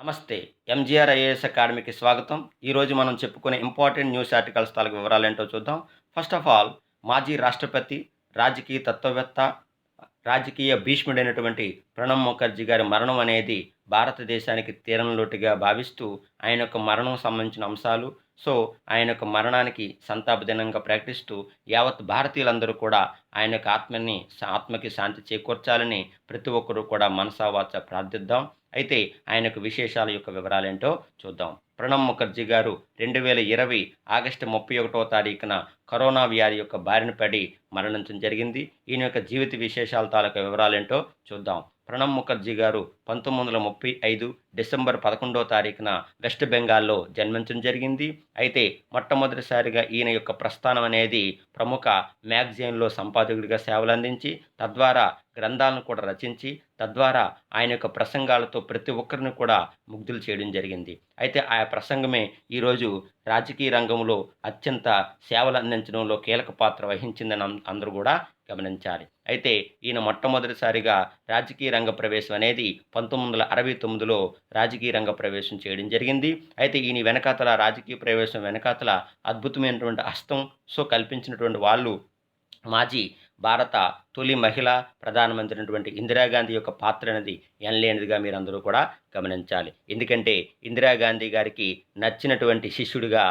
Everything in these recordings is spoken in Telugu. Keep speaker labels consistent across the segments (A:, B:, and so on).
A: నమస్తే. ఎంజీఆర్ ఐఏఎస్ అకాడమీకి స్వాగతం. ఈరోజు మనం చెప్పుకునే ఇంపార్టెంట్ న్యూస్ ఆర్టికల్స్ తాలూకు వివరాలేంటో చూద్దాం. ఫస్ట్ ఆఫ్ ఆల్ మాజీ రాష్ట్రపతి, రాజకీయ తత్వవేత్త, రాజకీయ భీష్ముడైనటువంటి ప్రణబ్ ముఖర్జీ గారి మరణం అనేది భారతదేశానికి తీరని లోటుగా భావిస్తూ ఆయన యొక్క మరణం సంబంధించిన అంశాలు, ఆయన యొక్క మరణానికి సంతాప దినంగా ప్రకటిస్తూ యావత్ భారతీయులందరూ కూడా ఆయన యొక్క ఆత్మకి శాంతి చేకూర్చాలని ప్రతి ఒక్కరు కూడా మనసా వాచా ప్రార్థిద్దాం. అయితే ఆయన యొక్క విశేషాల యొక్క వివరాలేంటో చూద్దాం. ప్రణబ్ ముఖర్జీ గారు 2020 ఆగస్టు 31వ తారీఖున కరోనా వ్యాధి యొక్క బారిన పడి మరణించడం జరిగింది. ఈయన యొక్క జీవిత విశేషాల తాలూకా వివరాలేంటో చూద్దాం. ప్రణబ్ ముఖర్జీ గారు 1935 డిసెంబర్ 11వ తారీఖున వెస్ట్ బెంగాల్లో జన్మించడం జరిగింది. అయితే మొట్టమొదటిసారిగా ఈయన యొక్క ప్రస్థానం అనేది ప్రముఖ మ్యాగజైన్లో సంపాదకుడిగా సేవలందించి, తద్వారా గ్రంథాలను కూడా రచించి, తద్వారా ఆయన యొక్క ప్రసంగాలతో ప్రతి ఒక్కరిని కూడా ముగ్ధులు చేయడం జరిగింది. అయితే ఆ ప్రసంగమే ఈరోజు రాజకీయ రంగంలో అత్యంత సేవలు అందించడంలో కీలక పాత్ర వహించిందని అందరూ కూడా గమనించాలి. అయితే ఈయన మొట్టమొదటిసారిగా రాజకీయ రంగ ప్రవేశం అనేది 1969లో రాజకీయ రంగ ప్రవేశం చేయడం జరిగింది. అయితే ఈయన వెనకాతల రాజకీయ ప్రవేశం వెనకాతల అద్భుతమైనటువంటి హస్తం కల్పించినటువంటి వాళ్ళు మాజీ భారత తొలి మహిళా ప్రధానమంత్రి అయినటువంటి ఇందిరాగాంధీ యొక్క పాత్ర అనేది ఎనలేనిదిగా మీరందరూ కూడా గమనించాలి. ఎందుకంటే ఇందిరాగాంధీ గారికి నచ్చినటువంటి శిష్యుడిగా,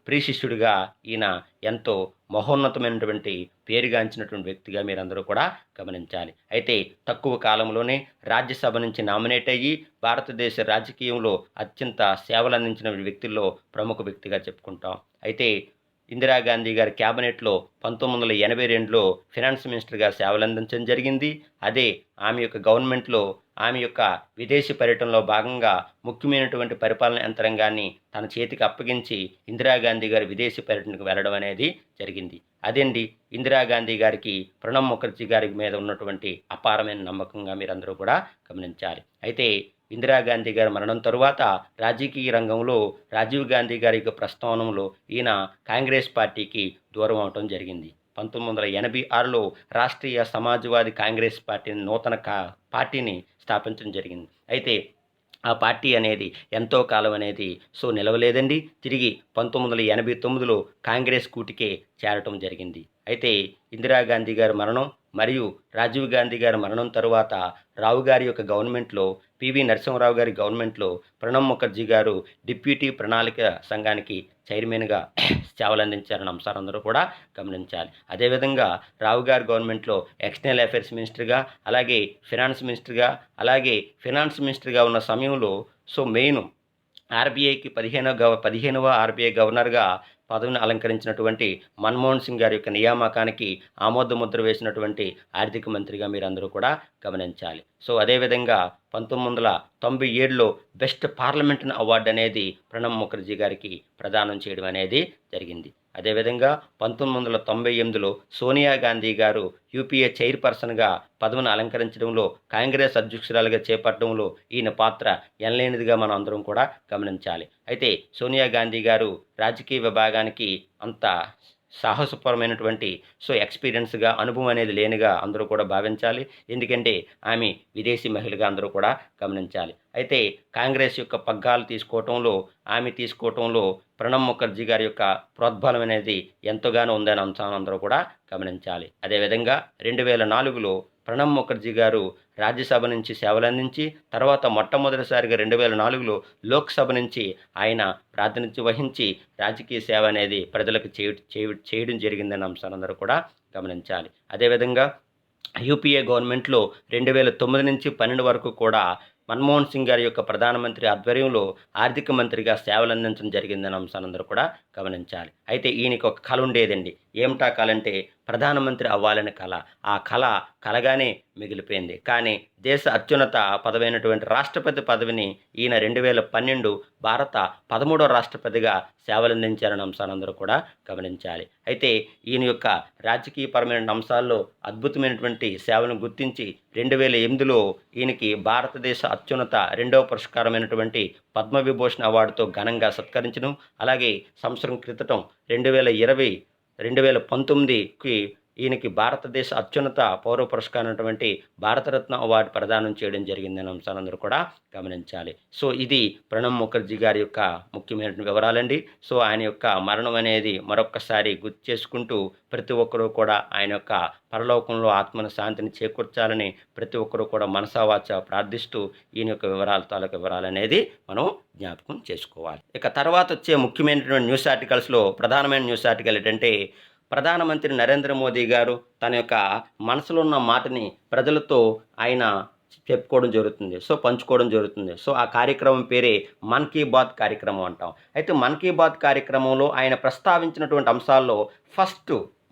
A: ప్రియ శిష్యుడిగా ఈయన ఎంతో మహోన్నతమైనటువంటి పేరుగాంచినటువంటి వ్యక్తిగా మీరందరూ కూడా గమనించాలి. అయితే తక్కువ కాలంలోనే రాజ్యసభ నుంచి నామినేట్ అయ్యి భారతదేశ రాజకీయంలో అత్యంత సేవలు అందించిన వ్యక్తుల్లో ప్రముఖ వ్యక్తిగా చెప్పుకుంటాం. అయితే ఇందిరాగాంధీ గారి క్యాబినెట్లో 1982లో ఫినాన్స్ మినిస్టర్గా సేవలందించడం జరిగింది. అదే ఆమె యొక్క గవర్నమెంట్లో ఆమె యొక్క విదేశీ పర్యటనలో భాగంగా ముఖ్యమైనటువంటి పరిపాలన యంత్రాంగాన్ని తన చేతికి అప్పగించి ఇందిరాగాంధీ గారి విదేశీ పర్యటనకు వెళ్ళడం అనేది జరిగింది. అదేంటి ఇందిరాగాంధీ గారికి ప్రణబ్ ముఖర్జీ గారి మీద ఉన్నటువంటి అపారమైన నమ్మకంగా మీరందరూ కూడా గమనించాలి. అయితే ఇందిరాగాంధీ గారి మరణం తరువాత రాజకీయ రంగంలో రాజీవ్ గాంధీ గారి యొక్క ప్రస్థానంలో ఈయన కాంగ్రెస్ పార్టీకి దూరం అవటం జరిగింది. 1986లో రాష్ట్రీయ సమాజ్వాదీ కాంగ్రెస్ పార్టీని పార్టీని స్థాపించడం జరిగింది. అయితే ఆ పార్టీ అనేది ఎంతో కాలం అనేది నిలవలేదండి. తిరిగి 1989లో కాంగ్రెస్ కూటికే చేరటం జరిగింది. అయితే ఇందిరాగాంధీ గారి మరణం మరియు రాజీవ్ గాంధీ గారి మరణం తరువాత రావు గారి యొక్క గవర్నమెంట్లో, పివి నరసింహరావు గారి గవర్నమెంట్లో ప్రణబ్ ముఖర్జీ గారు డిప్యూటీ ప్రణాళిక సంఘానికి చైర్మన్గా సేవలందించారన్న అంశాలందరూ కూడా గమనించాలి. అదేవిధంగా రావు గారి గవర్నమెంట్లో ఎక్స్టర్నల్ అఫైర్స్ మినిస్టర్గా, అలాగే ఫినాన్స్ మినిస్టర్గా ఉన్న సమయంలో మెయిన్ ఆర్బీఐకి 15వ ఆర్బీఐ గవర్నర్గా పదవిని అలంకరించినటువంటి మన్మోహన్ సింగ్ గారి యొక్క నియామకానికి ఆమోద ముద్ర వేసినటువంటి ఆర్థిక మంత్రిగా మీరందరూ కూడా గమనించాలి. అదేవిధంగా 1997లో బెస్ట్ పార్లమెంటరీ అవార్డు అనేది ప్రణబ్ ముఖర్జీ గారికి ప్రదానం చేయడం అనేది జరిగింది. అదేవిధంగా 1998లో సోనియా గాంధీ గారు యూపీఏ చైర్పర్సన్గా పదవిని అలంకరించడంలో, కాంగ్రెస్ అధ్యక్షురాలుగా చేపట్టడంలో ఈయన పాత్ర ఎనలేనిదిగా మనం అందరం కూడా గమనించాలి. అయితే సోనియా గాంధీ గారు రాజకీయ విభాగానికి అంత సాహసపరమైనటువంటి ఎక్స్పీరియన్స్గా, అనుభవం అనేది లేనిగా అందరూ కూడా భావించాలి. ఎందుకంటే ఆమె విదేశీ మహిళగా అందరూ కూడా గమనించాలి. అయితే కాంగ్రెస్ యొక్క పగ్గాలు తీసుకోవటంలో ప్రణబ్ ముఖర్జీ గారి యొక్క ప్రోద్బలం అనేది ఎంతగానో ఉందని అంశాన్ని అందరూ కూడా గమనించాలి. అదేవిధంగా 2004లో ప్రణబ్ ముఖర్జీ గారు రాజ్యసభ నుంచి సేవలందించి, తర్వాత మొట్టమొదటిసారిగా 2004లో లోక్సభ నుంచి ఆయన ప్రాతినిధ్యం వహించి రాజకీయ సేవ అనేది ప్రజలకు చేయడం జరిగిందన్న అంశాలందరూ కూడా గమనించాలి. అదేవిధంగా యూపీఏ గవర్నమెంట్లో 2009 నుంచి 12 వరకు కూడా మన్మోహన్ సింగ్ గారి యొక్క ప్రధానమంత్రి ఆధ్వర్యంలో ఆర్థిక మంత్రిగా సేవలందించడం జరిగిందన్న అంశాలందరూ కూడా గమనించాలి. అయితే ఈయనకి ఒక కళ ఉండేదండి. ఏమిటా కళ అంటే ప్రధానమంత్రి అవ్వాలని కళ. ఆ కలగానే మిగిలిపోయింది. కానీ దేశ అత్యున్నత పదవైనటువంటి రాష్ట్రపతి పదవిని ఈయన 2012 భారత 13వ రాష్ట్రపతిగా సేవలందించారన్న అంశాలందరూ కూడా గమనించాలి. అయితే ఈయన యొక్క రాజకీయపరమైన అంశాల్లో అద్భుతమైనటువంటి సేవలను గుర్తించి 2008లో ఈయనకి భారతదేశ అత్యున్నత 2వ పురస్కారమైనటువంటి పద్మవిభూషణ్ అవార్డుతో ఘనంగా సత్కరించడం, అలాగే సంవత్సరం క్రితం 2019కి ఈయనకి భారతదేశ అత్యున్నత పౌర పురస్కారం అయినటువంటి భారతరత్న అవార్డు ప్రదానం చేయడం జరిగిందనే అంశాలందరూ కూడా గమనించాలి. సో ఇది ప్రణబ్ ముఖర్జీ గారి యొక్క ముఖ్యమైనటువంటి వివరాలండి. సో ఆయన యొక్క మరణం అనేది మరొక్కసారి గుర్తు చేసుకుంటూ ప్రతి ఒక్కరూ కూడా ఆయన యొక్క పరలోకంలో ఆత్మను శాంతిని చేకూర్చాలని ప్రతి ఒక్కరూ కూడా మనసా వాచా ప్రార్థిస్తూ ఈయన యొక్క తాలూకు వివరాలనేది మనం జ్ఞాపకం చేసుకోవాలి. ఇక తర్వాత వచ్చే ముఖ్యమైనటువంటి న్యూస్ ఆర్టికల్స్లో ప్రధానమైన న్యూస్ ఆర్టికల్ ఏంటంటే, ప్రధానమంత్రి నరేంద్ర మోదీ గారు తన యొక్క మనసులో ఉన్న మాటని ప్రజలతో ఆయన చెప్పుకోవడం జరుగుతుంది. సో పంచుకోవడం జరుగుతుంది. సో ఆ కార్యక్రమం పేరే మన్ కీ బాత్ కార్యక్రమం అంటాం. అయితే మన్ కీ బాత్ కార్యక్రమంలో ఆయన ప్రస్తావించినటువంటి అంశాల్లో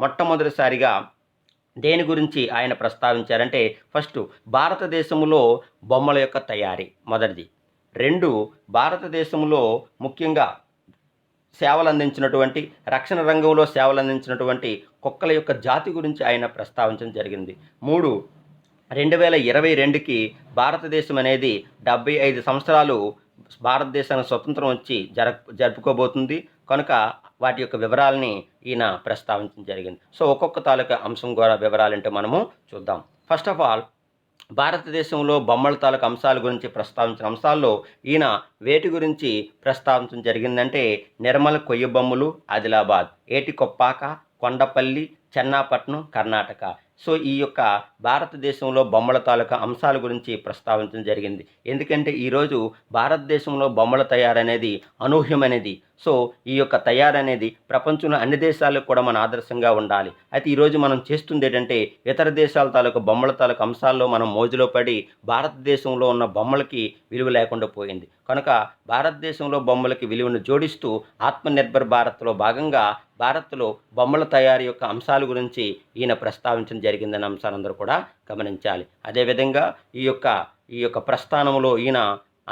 A: మొట్టమొదటిసారిగా దేని గురించి ఆయన ప్రస్తావించారంటే, ఫస్ట్ భారతదేశంలో బొమ్మల యొక్క తయారీ మొదటిది. 2 భారతదేశంలో ముఖ్యంగా సేవలందించినటువంటి రక్షణ రంగంలో సేవలందించినటువంటి కుక్కల యొక్క జాతి గురించి ఆయన ప్రస్తావించడం జరిగింది. 3 2022కి భారతదేశం అనేది 75 సంవత్సరాలు భారతదేశానికి స్వతంత్రం వచ్చి జరుపుకోబోతుంది కనుక వాటి యొక్క వివరాలని ఈయన ప్రస్తావించడం జరిగింది. సో ఒక్కొక్క తాలూకా అంశం ద్వారా వివరాలంటే మనము చూద్దాం. ఫస్ట్ ఆఫ్ ఆల్ భారతదేశంలో బొమ్మల తాలూకు అంశాల గురించి ప్రస్తావించిన అంశాల్లో ఈయన వేటి గురించి ప్రస్తావించడం జరిగిందంటే, నిర్మల్ కొయ్య బొమ్మలు ఆదిలాబాద్, ఏటికొప్పాక, కొండపల్లి, చెన్నాపట్నం, కర్ణాటక. సో ఈ యొక్క భారతదేశంలో బొమ్మల తాలూకా అంశాల గురించి ప్రస్తావించడం జరిగింది. ఎందుకంటే ఈరోజు భారతదేశంలో బొమ్మల తయారనేది అనూహ్యమైనది. సో ఈ యొక్క తయారనేది ప్రపంచంలో అన్ని దేశాలకు కూడా మన ఆదర్శంగా ఉండాలి. అయితే ఈరోజు మనం చేస్తుంది ఏంటంటే, ఇతర దేశాల తాలూకు బొమ్మల తాలూకు అంశాల్లో మనం మోజులో పడి భారతదేశంలో ఉన్న బొమ్మలకి విలువ లేకుండా పోయింది. కనుక భారతదేశంలో బొమ్మలకి విలువను జోడిస్తూ ఆత్మనిర్భర్ భారత్లో భాగంగా భారత్లో బొమ్మల తయారీ యొక్క అంశాల గురించి ఈయన ప్రస్తావించడం జరిగిందనే అంశాలందరూ కూడా గమనించాలి. అదేవిధంగా ఈ యొక్క ప్రస్థానంలో ఈయన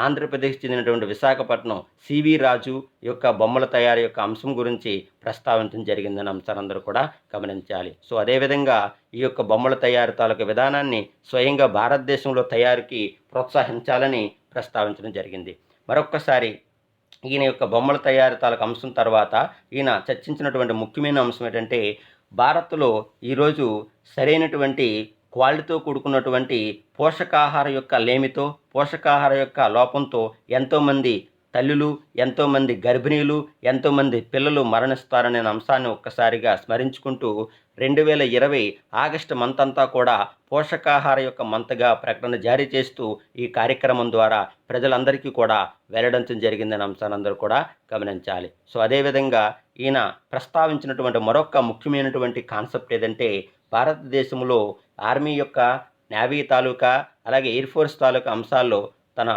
A: ఆంధ్రప్రదేశ్ చెందినటువంటి విశాఖపట్నం సివి రాజు యొక్క బొమ్మల తయారీ యొక్క అంశం గురించి ప్రస్తావించడం జరిగిందనే అంశాలందరూ కూడా గమనించాలి. సో అదేవిధంగా ఈ యొక్క బొమ్మల తయారీ తాలూకు విధానాన్ని స్వయంగా భారతదేశంలో తయారీకి ప్రోత్సహించాలని ప్రస్తావించడం జరిగింది. మరొక్కసారి ఈయన యొక్క బొమ్మల తయారీ తాలూకు అంశం తర్వాత ఈయన చర్చించినటువంటి ముఖ్యమైన అంశం ఏంటంటే, భారత్లో ఈరోజు సరైనటువంటి క్వాలిటీతో కూడుకున్నటువంటి పోషకాహార యొక్క లేమితో, పోషకాహార యొక్క లోపంతో ఎంతోమంది తల్లులు, ఎంతోమంది గర్భిణీలు, ఎంతోమంది పిల్లలు మరణిస్తారనే అంశాన్ని ఒక్కసారిగా స్మరించుకుంటూ 2020 ఆగస్టు మంత్ అంతా కూడా పోషకాహార యొక్క మంత్గా ప్రకటన జారీ చేస్తూ ఈ కార్యక్రమం ద్వారా ప్రజలందరికీ కూడా వెల్లడించడం జరిగిందనే అంశాన్ని అందరూ కూడా గమనించాలి. సో అదేవిధంగా ఈయన ప్రస్తావించినటువంటి మరొక ముఖ్యమైనటువంటి కాన్సెప్ట్ ఏదంటే, భారతదేశంలో ఆర్మీ యొక్క, నేవీ తాలూకా, అలాగే ఎయిర్ ఫోర్స్ తాలూకా అంశాల్లో తన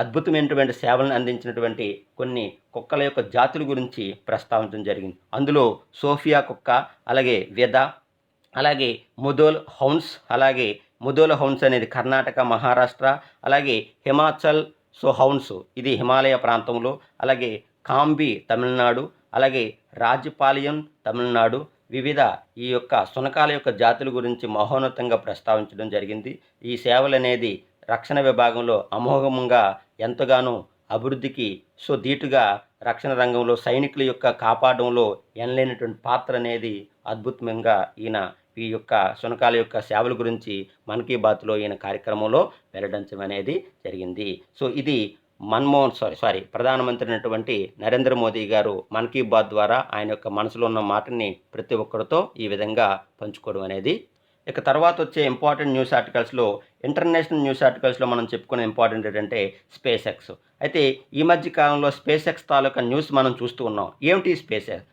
A: అద్భుతమైనటువంటి సేవలను అందించినటువంటి కొన్ని కుక్కల యొక్క జాతుల గురించి ప్రస్తావించడం జరిగింది. అందులో సోఫియా కుక్క, అలాగే వెద, అలాగే ముధోల్ హౌన్స్, అలాగే ముధోల్ హౌన్స్ అనేది కర్ణాటక, మహారాష్ట్ర, అలాగే హిమాచల్ హౌన్స్ ఇది హిమాలయ ప్రాంతంలో, అలాగే కాంబి తమిళనాడు, అలాగే రాజపాలయం తమిళనాడు, వివిధ ఈ యొక్క శునకాల యొక్క జాతుల గురించి మహోన్నతంగా ప్రస్తావించడం జరిగింది. ఈ సేవలు అనేది రక్షణ విభాగంలో అమోఘంగా ఎంతగానో అభివృద్ధికి ధీటుగా రక్షణ రంగంలో సైనికుల యొక్క కాపాడంలో ఎనలేనటువంటి పాత్ర అనేది అద్భుతంగా ఈయన ఈ యొక్క శునకాల యొక్క సేవల గురించి మన్ కీ బాత్లో ఈయన కార్యక్రమంలో వెల్లడించడం అనేది జరిగింది. సో ఇది ప్రధానమంత్రి అయినటువంటి నరేంద్ర మోదీ గారు మన్ కీ బాత్ ద్వారా ఆయన యొక్క మనసులో ఉన్న మాటని ప్రతి ఒక్కరితో ఈ విధంగా పంచుకోవడం అనేది. ఇక తర్వాత వచ్చే ఇంపార్టెంట్ న్యూస్ ఆర్టికల్స్లో, ఇంటర్నేషనల్ న్యూస్ ఆర్టికల్స్లో మనం చెప్పుకునే ఇంపార్టెంట్ ఏంటంటే స్పేస్ ఎక్స్. అయితే ఈ మధ్య కాలంలో స్పేస్ ఎక్స్ తాలూకా న్యూస్ మనం చూస్తూ ఉన్నాం. ఏమిటి స్పేస్ ఎక్స్?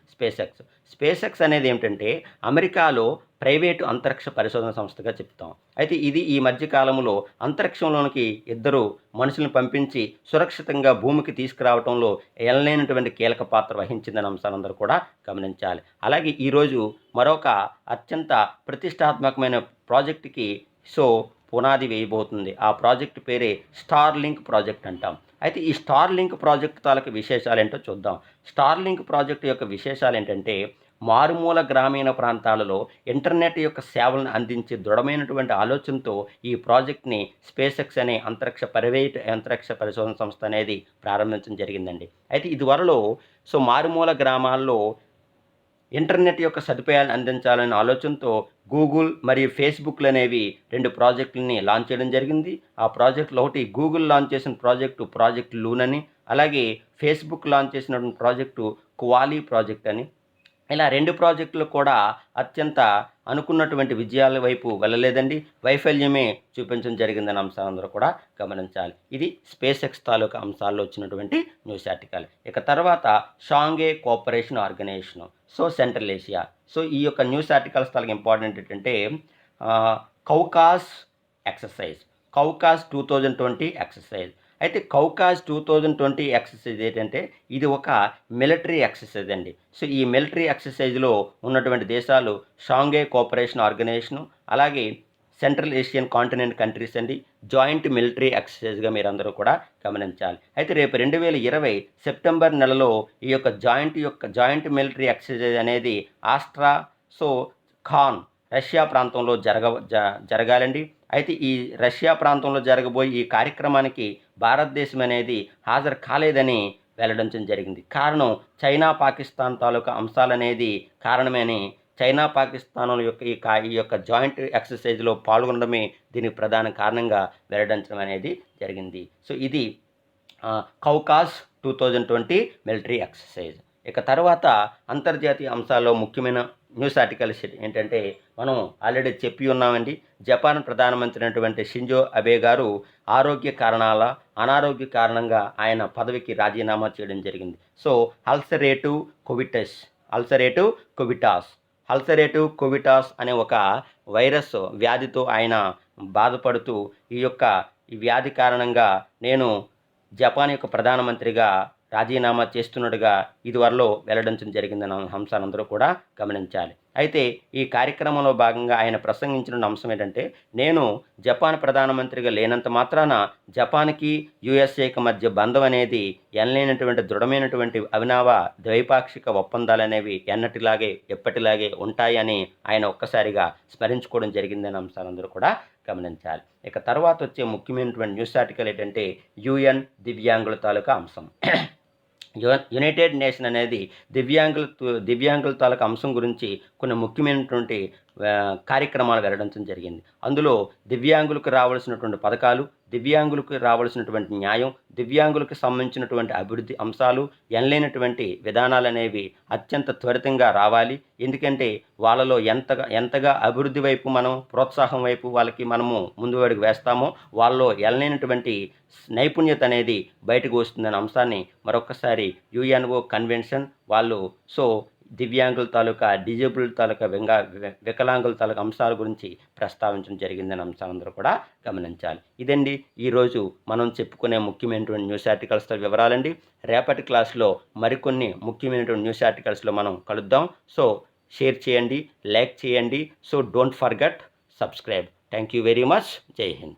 A: స్పేస్ ఎక్స్ అనేది ఏమిటంటే అమెరికాలో ప్రైవేటు అంతరిక్ష పరిశోధన సంస్థగా చెప్తాం. అయితే ఇది ఈ మధ్య కాలంలో అంతరిక్షంలోనికి 2 మనుషులను పంపించి సురక్షితంగా భూమికి తీసుకురావడంలో ఎనలేనటువంటి కీలక పాత్ర వహించిందనే అంశాలందరూ కూడా గమనించాలి. అలాగే ఈరోజు మరొక అత్యంత ప్రతిష్టాత్మకమైన ప్రాజెక్టుకి పునాది వేయబోతుంది. ఆ ప్రాజెక్టు పేరే స్టార్లింక్ ప్రాజెక్ట్ అంటాం. అయితే ఈ స్టార్లింక్ ప్రాజెక్టు తాలూకు విశేషాలు ఏంటో చూద్దాం. స్టార్లింక్ ప్రాజెక్టు యొక్క విశేషాలు ఏంటంటే, మారుమూల గ్రామీణ ప్రాంతాలలో ఇంటర్నెట్ యొక్క సేవలను అందించే దృఢమైనటువంటి ఆలోచనతో ఈ ప్రాజెక్ట్ని స్పేస్ ఎక్స్ అనే అంతరిక్ష పరిశోధన సంస్థ అనేది ప్రారంభించడం జరిగిందండి. అయితే ఇదివరలో మారుమూల గ్రామాల్లో ఇంటర్నెట్ యొక్క సదుపాయాలను అందించాలనే ఆలోచనతో గూగుల్ మరియు ఫేస్బుక్లు అనేవి 2 ప్రాజెక్టులని లాంచ్ చేయడం జరిగింది. ఆ ప్రాజెక్టులో ఒకటి గూగుల్ లాంచ్ చేసిన ప్రాజెక్ట్ లూన్ అని, అలాగే ఫేస్బుక్ లాంచ్ చేసినటువంటి ప్రాజెక్టు క్వాలీ ప్రాజెక్ట్ అని. ఇలా 2 ప్రాజెక్టులు కూడా అత్యంత అనుకున్నటువంటి విజయాల వైపు వెళ్ళలేదండి. వైఫల్యమే చూపించడం జరిగిందనే అంశాలందరూ కూడా గమనించాలి. ఇది స్పేస్ ఎక్స్ తాలూకా అంశాల్లో వచ్చినటువంటి న్యూస్ ఆర్టికల్. ఇక తర్వాత Shanghai cooperation organisation, central Asia. ఈ యొక్క న్యూస్ ఆర్టికల్స్ తాలూకా ఇంపార్టెంట్ ఏంటంటే కౌకాస్ ఎక్సర్సైజ్, కౌకాస్ 2020 ఎక్సర్సైజ్. అయితే కౌకాస్ 2020 ఎక్సర్సైజ్ ఏంటంటే ఇది ఒక మిలిటరీ ఎక్సర్సైజ్ అండి. ఈ మిలిటరీ ఎక్సర్సైజ్లో ఉన్నటువంటి దేశాలు షాంఘై కోఆపరేషన్ ఆర్గనైజేషను, అలాగే సెంట్రల్ ఏషియన్ కాంటినెంట్ కంట్రీస్ అండి. జాయింట్ మిలిటరీ ఎక్సర్సైజ్గా మీరందరూ కూడా గమనించాలి. అయితే రేపు 2020 సెప్టెంబర్ నెలలో ఈ యొక్క జాయింట్ మిలిటరీ ఎక్సర్సైజ్ అనేది ఆస్ట్రా ఖాన్ రష్యా ప్రాంతంలో జరగాలండి. అయితే ఈ రష్యా ప్రాంతంలో జరగబోయే ఈ కార్యక్రమానికి భారతదేశం అనేది హాజరు కాలేదని వెల్లడించడం జరిగింది. కారణం చైనా పాకిస్తాన్ తాలూకా అంశాలనేది కారణమని, చైనా పాకిస్తాన్ యొక్క ఈ యొక్క జాయింట్ ఎక్సర్సైజ్లో పాల్గొనడమే దీనికి ప్రధాన కారణంగా వెల్లడించడం అనేది జరిగింది. ఇది కౌకాస్ 2020 మిలిటరీ ఎక్సర్సైజ్. ఇక తర్వాత అంతర్జాతీయ అంశాల్లో ముఖ్యమైన న్యూస్ ఆర్టికల్స్ ఏంటంటే మనం ఆల్రెడీ చెప్పి ఉన్నామండి. జపాన్ ప్రధానమంత్రి అయినటువంటి షింజో అబే గారు అనారోగ్య కారణంగా ఆయన పదవికి రాజీనామా చేయడం జరిగింది. అల్సరేటివ్ కోవిటాస్ అనే ఒక వైరస్ వ్యాధితో ఆయన బాధపడుతూ ఈ వ్యాధి కారణంగా నేను జపాన్ యొక్క ప్రధానమంత్రిగా రాజీనామా చేస్తున్నట్టుగా ఇదివరలో వెల్లడించడం జరిగిందన్న అంశాలందరూ కూడా గమనించాలి. అయితే ఈ కార్యక్రమంలో భాగంగా ఆయన ప్రసంగించిన అంశం ఏంటంటే, నేను జపాన్ ప్రధానమంత్రిగా లేనంత మాత్రాన జపాన్కి యుఎస్ఏకి మధ్య బంధం అనేది ఎనలేనటువంటి దృఢమైనటువంటి అవినావ ద్వైపాక్షిక ఒప్పందాలు అనేవి ఎప్పటిలాగే ఉంటాయని ఆయన ఒక్కసారిగా స్మరించుకోవడం జరిగిందనే అంశాలందరూ కూడా గమనించాలి. ఇక తర్వాత వచ్చే ముఖ్యమైనటువంటి న్యూస్ ఆర్టికల్ ఏంటంటే యుఎన్ దివ్యాంగుల తాలూకా అంశం. యునైటెడ్ నేషన్ అనేది దివ్యాంగుల తాలూకా అంశం గురించి కొన్ని ముఖ్యమైనటువంటి కార్యక్రమాలు వెల్లడించడం జరిగింది. అందులో దివ్యాంగులకు రావాల్సినటువంటి పథకాలు, దివ్యాంగులకు రావాల్సినటువంటి న్యాయం, దివ్యాంగులకు సంబంధించినటువంటి అభివృద్ధి అంశాలు, ఎనలేనటువంటి విధానాలు అనేవి అత్యంత త్వరితంగా రావాలి. ఎందుకంటే వాళ్ళలో ఎంతగా అభివృద్ధి వైపు మనం ప్రోత్సాహం వైపు వాళ్ళకి మనము ముందు అడుగు వేస్తామో వాళ్ళలో ఎనలేనటువంటి నైపుణ్యత అనేది బయటకు వస్తుందనే అంశాన్ని మరొకసారి యుఎన్ఓ కన్వెన్షన్ వాళ్ళు దివ్యాంగుల తాలూకా, డిజేబుల్డ్ తాలూకా, వికలాంగుల తాలూకా అంశాల గురించి ప్రస్తావించడం జరిగిందనే అంశాలందరూ కూడా గమనించాలి. ఇదండి ఈరోజు మనం చెప్పుకునే ముఖ్యమైనటువంటి న్యూస్ ఆర్టికల్స్ వివరాలండి. రేపటి క్లాస్లో మరికొన్ని ముఖ్యమైనటువంటి న్యూస్ ఆర్టికల్స్లో మనం కలుద్దాం. షేర్ చేయండి, లైక్ చేయండి. Don't forget subscribe. Thank you very much. జై హింద్.